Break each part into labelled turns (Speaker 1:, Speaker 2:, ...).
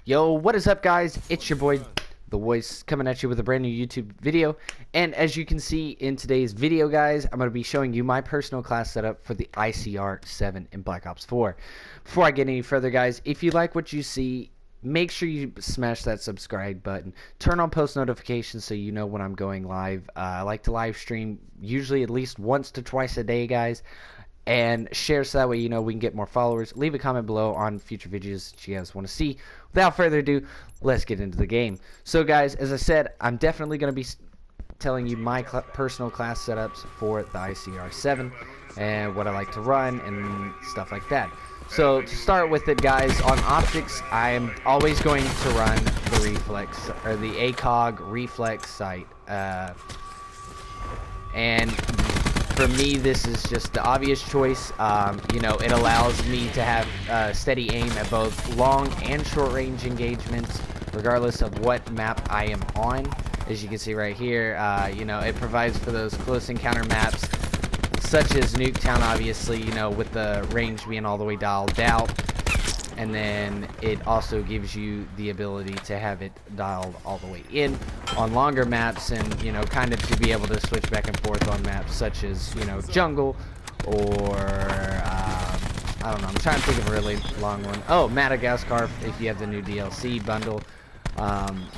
Speaker 1: Yo, what is up, guys? It's your boy, The Voice, coming at you with a brand new YouTube video. And as you can see in today's video, guys, I'm going to be showing you my personal class setup for the ICR-7 in Black Ops 4. Before I get any further, guys, if you like what you see, make sure you smash that subscribe button. Turn on post notifications so you know when I'm going live. I like to live stream usually at least once to twice a day, guys. And share so that way you know we can get more followers. Leave a comment below on future videos that you guys want to see. Without further ado, let's get into the game. So guys, as I said, I'm definitely going to be telling you my personal class setups for the ICR-7 and what I like to run and stuff like that. So to start with it, guys, on optics, I'm always going to run the reflex or the ACOG reflex sight, and for me, this is just the obvious choice. You know, it allows me to have steady aim at both long and short-range engagements, regardless of what map I am on. As you can see right here, you know, it provides for those close encounter maps, such as Nuketown, obviously, you know, with the range being all the way dialed out. And then it also gives you the ability to have it dialed all the way in on longer maps, and you know, kind of to be able to switch back and forth on maps such as, you know, jungle or I don't know, I'm trying to think of a really long one. Oh, Madagascar, if you have the new DLC bundle,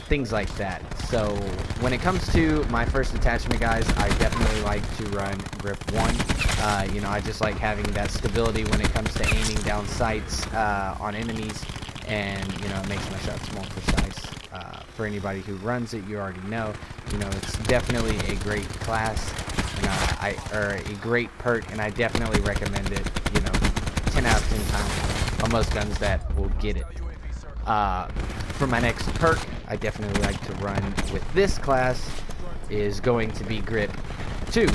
Speaker 1: things like that. So when it comes to my first attachment, guys, I definitely like to run grip 1. You know, I just like having that stability when it comes to aiming down sights on enemies, and you know, it makes my shots more precise. For anybody who runs it, you already know, you know, it's definitely a great class, and or a great perk, and I definitely recommend it, you know, 10 out of 10 times on most guns that will get it. For my next perk, I definitely like to run with this class, is going to be grip 2.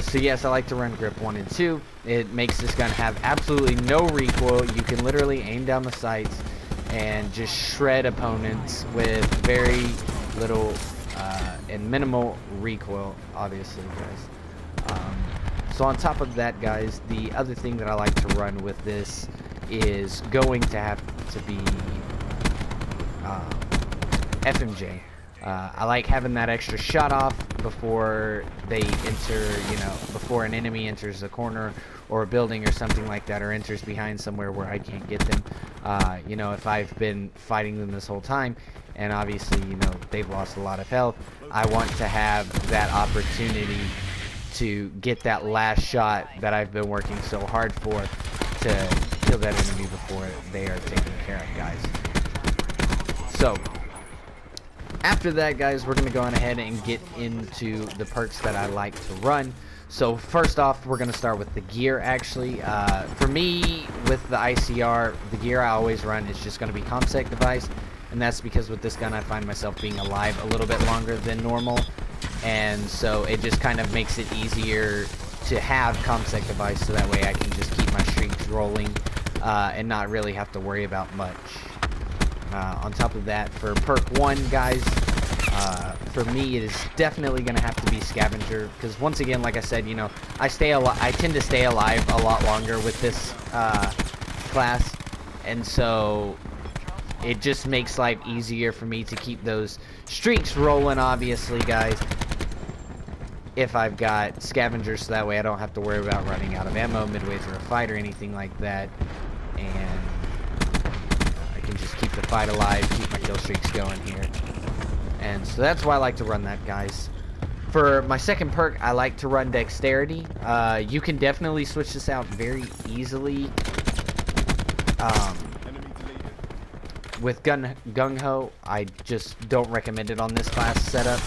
Speaker 1: So yes, I like to run grip 1 and 2. It makes this gun have absolutely no recoil. You can literally aim down the sights and just shred opponents with very little and minimal recoil, obviously, guys. So on top of that, guys, the other thing that I like to run with this is going to have to be FMJ. I like having that extra shot off before they enter, you know, before an enemy enters a corner or a building or something like that, or enters behind somewhere where I can't get them. You know, if I've been fighting them this whole time, and obviously, you know, they've lost a lot of health, I want to have that opportunity to get that last shot that I've been working so hard for to kill that enemy before they are taken care of, guys. So after that, guys, we're going to go on ahead and get into the perks that I like to run. So first off, we're going to start with the gear, actually. For me, with the ICR, the gear I always run is just going to be ComSec device, and that's because with this gun I find myself being alive a little bit longer than normal, and so it just kind of makes it easier to have ComSec device, so that way I can just keep my streaks rolling and not really have to worry about much. On top of that, for perk 1, guys, for me it is definitely going to have to be scavenger, because once again, like I said, you know, I tend to stay alive a lot longer with this class, and so it just makes life easier for me to keep those streaks rolling, obviously, guys, if I've got scavengers, so that way I don't have to worry about running out of ammo midway through a fight or anything like that, and can just keep the fight alive, keep my kill streaks going here. And so that's why I like to run that, guys. For my second perk, I like to run dexterity. You can definitely switch this out very easily with gung-ho. I just don't recommend it on this class setup.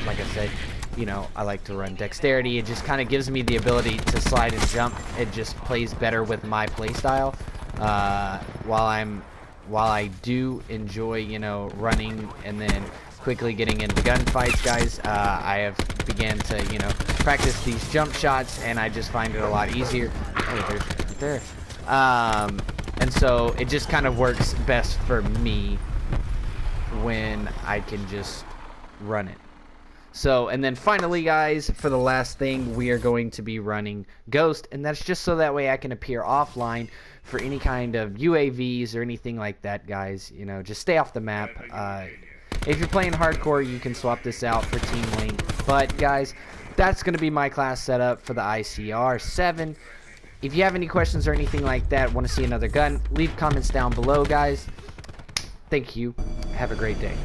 Speaker 1: Like I said, you know, I like to run dexterity. It just kind of gives me the ability to slide and jump. It just plays better with my playstyle. While I do enjoy, you know, running and then quickly getting into gunfights, guys, I have began to, you know, practice these jump shots, and I just find it a lot easier. Oh, there's right there. And so it just kind of works best for me when I can just run it. So, and then finally, guys, for the last thing, we are going to be running Ghost, and that's just so that way I can appear offline for any kind of UAVs or anything like that, guys. You know, just stay off the map. If you're playing hardcore, you can swap this out for Team Link. But, guys, that's going to be my class setup for the ICR-7. If you have any questions or anything like that, want to see another gun, leave comments down below, guys. Thank you. Have a great day.